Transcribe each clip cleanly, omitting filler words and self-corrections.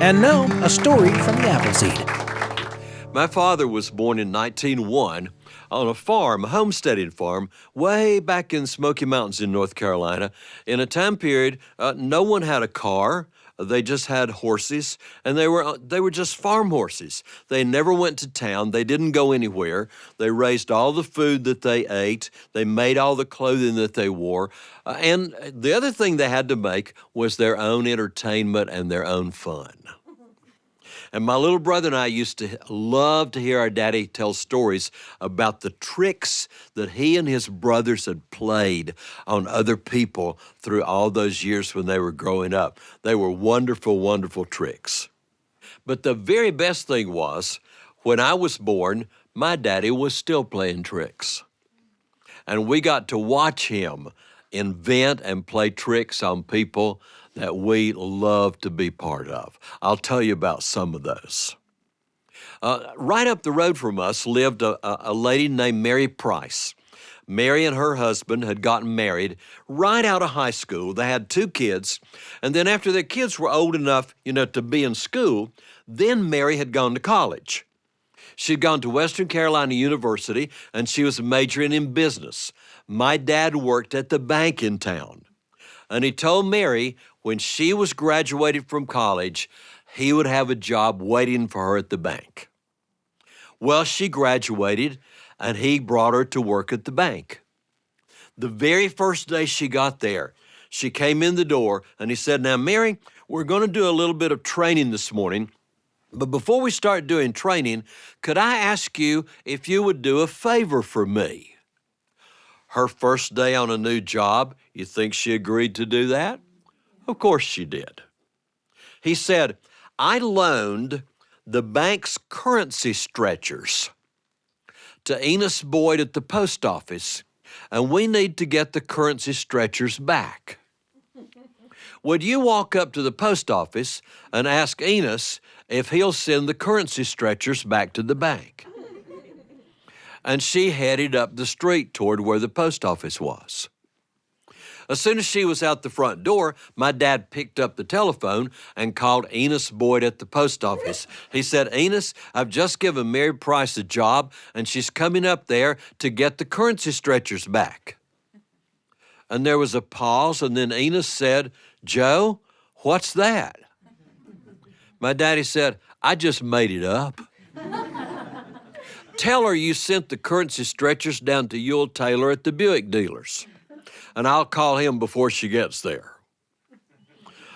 And now, a story from the Appleseed. My father was born in 1901 on a farm, a homesteading farm, way back in Smoky Mountains in North Carolina. In a time period, no one had a car. They just had horses, and they were just farm horses. They never went to town. They didn't go anywhere. They raised all the food that they ate. They made all the clothing that they wore. And the other thing they had to make was their own entertainment and their own fun. And my little brother and I used to love to hear our daddy tell stories about the tricks that he and his brothers had played on other people through all those years when they were growing up. They were wonderful, wonderful tricks. But the very best thing was, when I was born, my daddy was still playing tricks. And we got to watch him invent and play tricks on people that we love to be part of. I'll tell you about some of those. Right up the road from us lived a lady named Mary Price. Mary and her husband had gotten married right out of high school. They had 2 kids, and then after their kids were old enough, to be in school, then Mary had gone to college. She'd gone to Western Carolina University, and she was majoring in business. My dad worked at the bank in town, and he told Mary when she was graduated from college, he would have a job waiting for her at the bank. Well, she graduated, and he brought her to work at the bank. The very first day she got there, she came in the door, and he said, "Now, Mary, we're going to do a little bit of training this morning, but before we start doing training, could I ask you if you would do a favor for me?" Her first day on a new job, you think she agreed to do that? Of course she did. He said, "I loaned the bank's currency stretchers to Enos Boyd at the post office, and we need to get the currency stretchers back. Would you walk up to the post office and ask Enos if he'll send the currency stretchers back to the bank?" And she headed up the street toward where the post office was. As soon as she was out the front door, my dad picked up the telephone and called Enos Boyd at the post office. He said, "Enos, I've just given Mary Price a job, and she's coming up there to get the currency stretchers back." And there was a pause, and then Enos said, "Joe, what's that?" My daddy said, "I just made it up. Tell her you sent the currency stretchers down to Ewell Taylor at the Buick dealers, and I'll call him before she gets there."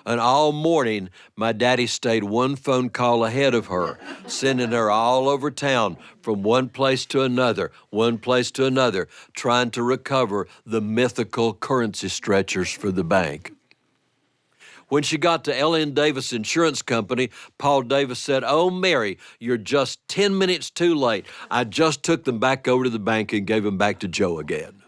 And all morning, my daddy stayed one phone call ahead of her, sending her all over town from one place to another, trying to recover the mythical currency stretchers for the bank. When she got to L.N. Davis Insurance Company, Paul Davis said, "Oh, Mary, you're just 10 minutes too late. I just took them back over to the bank and gave them back to Joe again."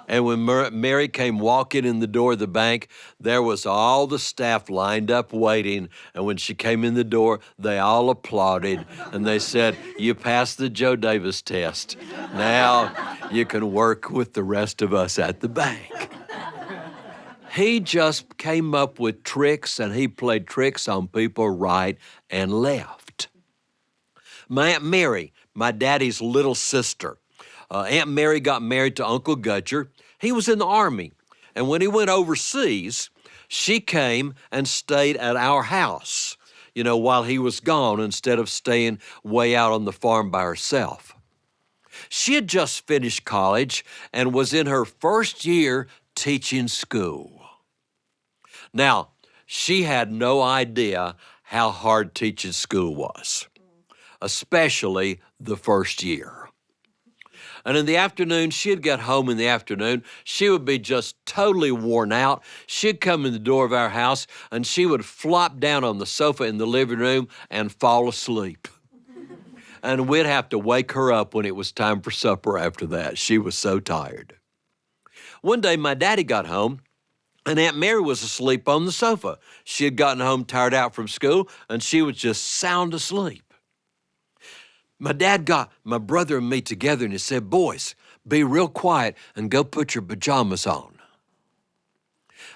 And when Mary came walking in the door of the bank, there was all the staff lined up waiting. And when she came in the door, they all applauded. And they said, "You passed the Joe Davis test. Now you can work with the rest of us at the bank." He just came up with tricks, and he played tricks on people right and left. My Aunt Mary, my daddy's little sister, Aunt Mary got married to Uncle Gudger. He was in the Army, and when he went overseas, she came and stayed at our house, while he was gone, instead of staying way out on the farm by herself. She had just finished college and was in her first year teaching school. Now, she had no idea how hard teaching school was, especially the first year. And in the afternoon, she'd get home in the afternoon. She would be just totally worn out. She'd come in the door of our house, and she would flop down on the sofa in the living room and fall asleep. And we'd have to wake her up when it was time for supper after that. She was so tired. One day, my daddy got home, and Aunt Mary was asleep on the sofa. She had gotten home tired out from school, and she was just sound asleep. My dad got my brother and me together, and he said, "Boys, be real quiet and go put your pajamas on."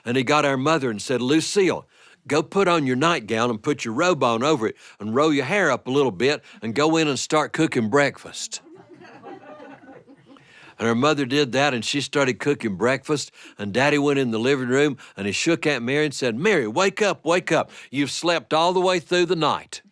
And he got our mother and said, "Lucille, go put on your nightgown and put your robe on over it and roll your hair up a little bit and go in and start cooking breakfast. And her mother did that, and she started cooking breakfast, and Daddy went in the living room, and he shook Aunt Mary and said, Mary, wake up, wake up. You've slept all the way through the night.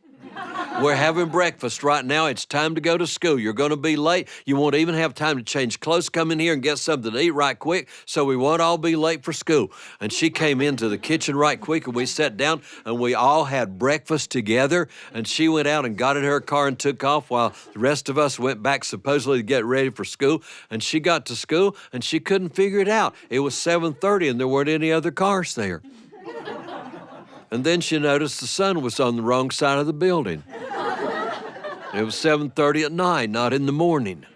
We're having breakfast right now. It's time to go to school. You're going to be late. You won't even have time to change clothes, come in here and get something to eat right quick, so we won't all be late for school. And she came into the kitchen right quick, and we sat down, and we all had breakfast together, and she went out and got in her car and took off while the rest of us went back supposedly to get ready for school. And she got to school, and she couldn't figure it out. It was 7:30, and there weren't any other cars there. And then she noticed the sun was on the wrong side of the building. It was 7:30 at night, not in the morning.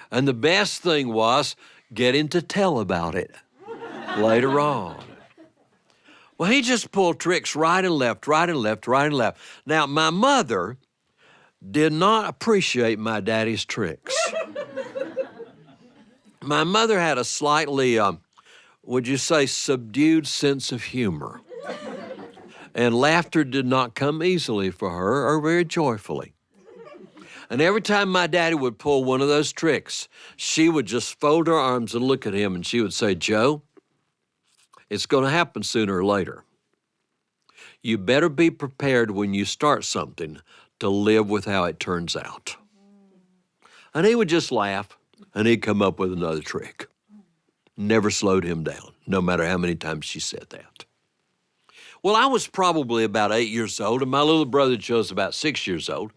And the best thing was getting to tell about it later on. Well, he just pulled tricks right and left, right and left, right and left. Now, my mother did not appreciate my daddy's tricks. My mother had a slightly, would you say, subdued sense of humor. And laughter did not come easily for her or very joyfully. And every time my daddy would pull one of those tricks, she would just fold her arms and look at him, and she would say, Joe, it's going to happen sooner or later. You better be prepared when you start something to live with how it turns out. And he would just laugh, and he'd come up with another trick. Never slowed him down, no matter how many times she said that. Well, I was probably about 8 years old, and my little brother Joe was about 6 years old,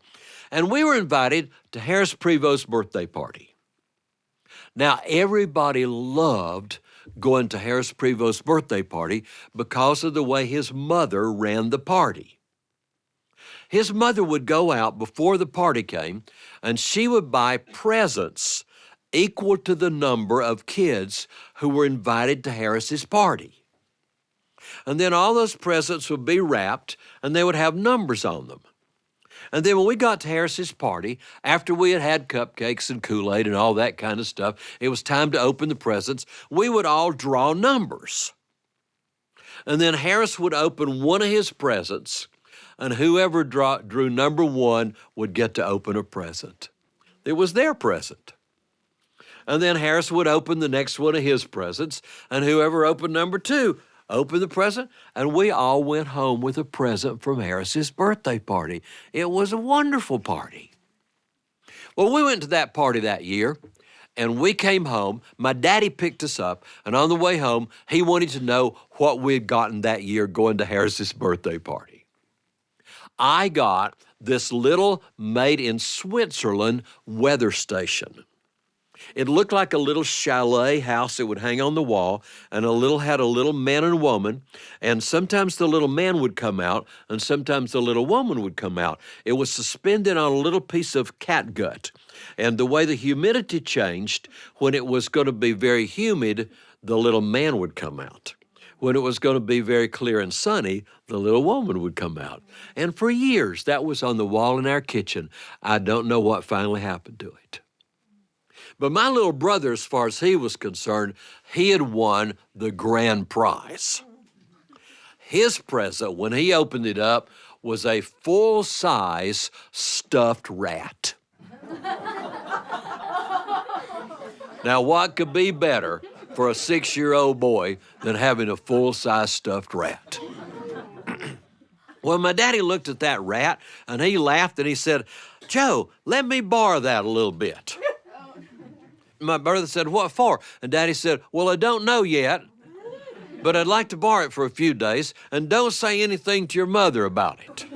and we were invited to Harris Prevost's birthday party. Now, everybody loved going to Harris Prevost's birthday party because of the way his mother ran the party. His mother would go out before the party came, and she would buy presents equal to the number of kids who were invited to Harris's party. And then all those presents would be wrapped, and they would have numbers on them. And then when we got to Harris's party, after we had had cupcakes and Kool-Aid and all that kind of stuff, it was time to open the presents. We would all draw numbers. And then Harris would open one of his presents, and whoever drew number 1 would get to open a present. It was their present. And then Harris would open the next one of his presents, and whoever opened number 2 opened the present, and we all went home with a present from Harris's birthday party. It was a wonderful party. Well, we went to that party that year, and we came home. My daddy picked us up, and on the way home, he wanted to know what we had gotten that year going to Harris's birthday party. I got this little made-in-Switzerland weather station. It looked like a little chalet house that would hang on the wall, and had a little man and woman, and sometimes the little man would come out, and sometimes the little woman would come out. It was suspended on a little piece of catgut, and the way the humidity changed, when it was going to be very humid, the little man would come out. When it was going to be very clear and sunny, the little woman would come out. And for years, that was on the wall in our kitchen. I don't know what finally happened to it. But my little brother, as far as he was concerned, he had won the grand prize. His present, when he opened it up, was a full-size stuffed rat. Now, what could be better for a 6-year-old boy than having a full-size stuffed rat? Well, my daddy looked at that rat, and he laughed, and he said, Joe, let me borrow that a little bit. My brother said, what for? And Daddy said, well, I don't know yet, but I'd like to borrow it for a few days, and don't say anything to your mother about it.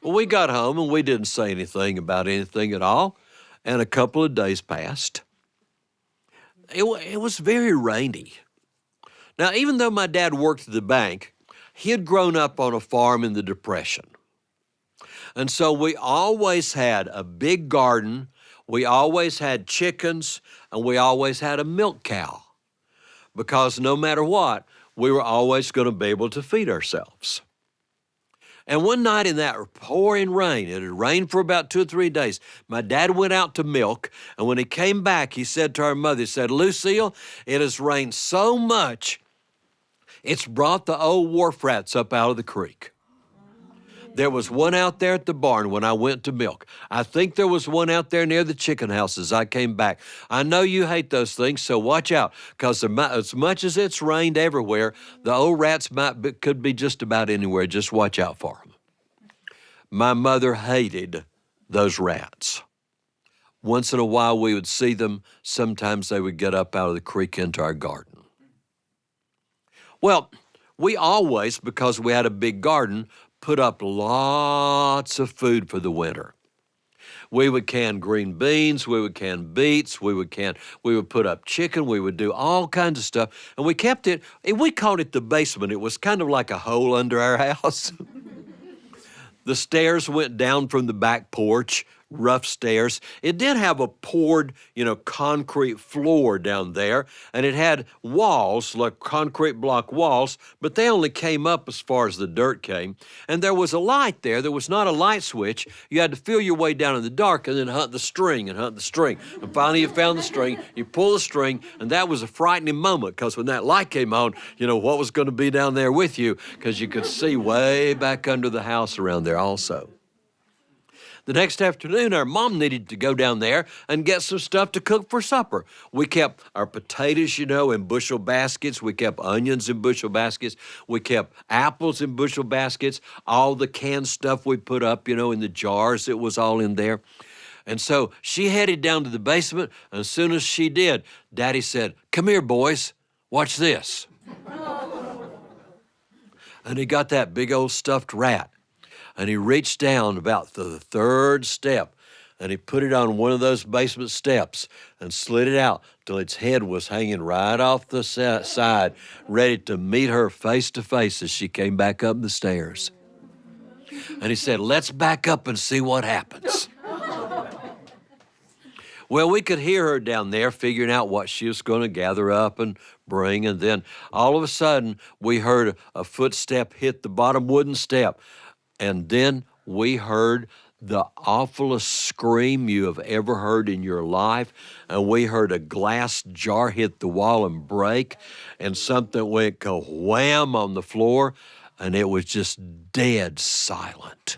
Well, we got home, and we didn't say anything about anything at all, and a couple of days passed. It was very rainy. Now, even though my dad worked at the bank, he had grown up on a farm in the Depression. And so we always had a big garden. We always had chickens, and we always had a milk cow, because no matter what, we were always going to be able to feed ourselves. And one night in that pouring rain, it had rained for about 2 or 3 days, my dad went out to milk, and when he came back, he said to our mother, he said, Lucille, it has rained so much, It's brought the old wharf rats up out of the creek. There was one out there at the barn when I went to milk. I think there was one out there near the chicken house as I came back. I know you hate those things, so watch out, because as much as it's rained everywhere, the old rats could be just about anywhere. Just watch out for them. My mother hated those rats. Once in a while we would see them. Sometimes they would get up out of the creek into our garden. Well, we always, because we had a big garden, put up lots of food for the winter. We would can green beans, we would can beets, we would put up chicken, we would do all kinds of stuff. And we kept it, and we called it the basement. It was kind of like a hole under our house. The stairs went down from the back porch, rough stairs. It did have a poured, concrete floor down there, and it had walls, like concrete block walls, but they only came up as far as the dirt came. And there was a light there. There was not a light switch. You had to feel your way down in the dark and then hunt the string. And finally you found the string, you pull the string, and that was a frightening moment, because when that light came on, what was going to be down there with you, because you could see way back under the house around there also. The next afternoon, our mom needed to go down there and get some stuff to cook for supper. We kept our potatoes, in bushel baskets. We kept onions in bushel baskets. We kept apples in bushel baskets. All the canned stuff we put up, in the jars, it was all in there. And so she headed down to the basement, and as soon as she did, Daddy said, "Come here, boys, watch this." And he got that big old stuffed rat. And he reached down about the third step, and he put it on one of those basement steps and slid it out till its head was hanging right off the side, ready to meet her face to face as she came back up the stairs. And he said, "Let's back up and see what happens." Well, we could hear her down there figuring out what she was going to gather up and bring, and then all of a sudden we heard a footstep hit the bottom wooden step. And then we heard the awfulest scream you have ever heard in your life. And we heard a glass jar hit the wall and break, and something went wham on the floor, and it was just dead silent.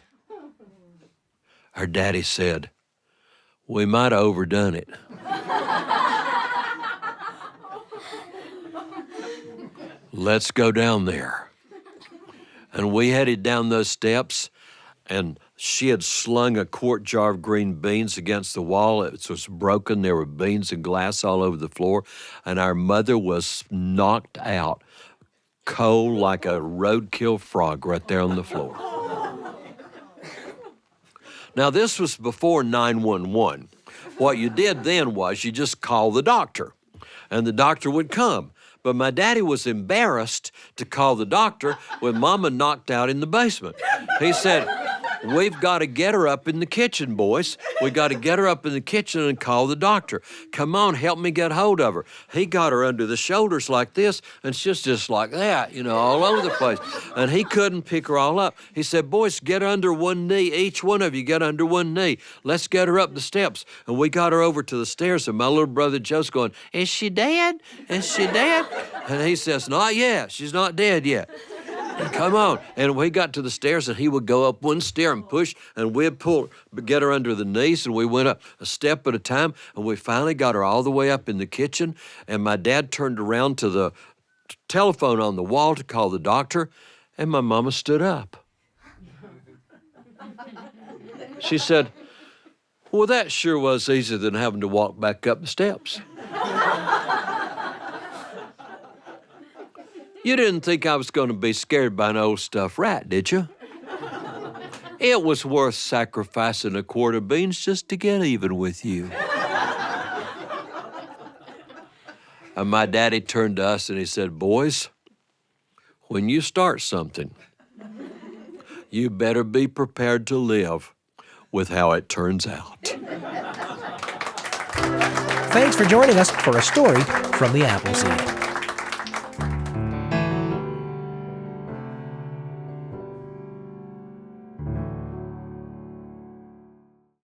Her daddy said, "We might have overdone it." Let's go down there. And we headed down those steps, and she had slung a quart jar of green beans against the wall. It was broken. There were beans and glass all over the floor, and our mother was knocked out, cold like a roadkill frog right there on the floor. Now, this was before 911. What you did then was you just called the doctor, and the doctor would come. But my daddy was embarrassed to call the doctor when Mama knocked out in the basement. He said, "We've got to get her up in the kitchen, boys. We got to get her up in the kitchen and call the doctor. Come on, help me get hold of her." He got her under the shoulders like this, and she's just like that, all over the place. And he couldn't pick her all up. He said, "Boys, get under one knee. Each one of you get under one knee. Let's get her up the steps." And we got her over to the stairs, and my little brother Joe's going, "Is she dead? Is she dead?" And he says, "Not yet. She's not dead yet. Come on." And we got to the stairs, and he would go up one stair and push, and we'd get her under the knees, and we went up a step at a time, and we finally got her all the way up in the kitchen. And my dad turned around to the telephone on the wall to call the doctor, and my mama stood up. She said, "Well, that sure was easier than having to walk back up the steps." You didn't think I was going to be scared by an old stuffed rat, did you? It was worth sacrificing a quart of beans just to get even with you. And my daddy turned to us and he said, "Boys, when you start something, you better be prepared to live with how it turns out." Thanks for joining us for a story from the Appleseed.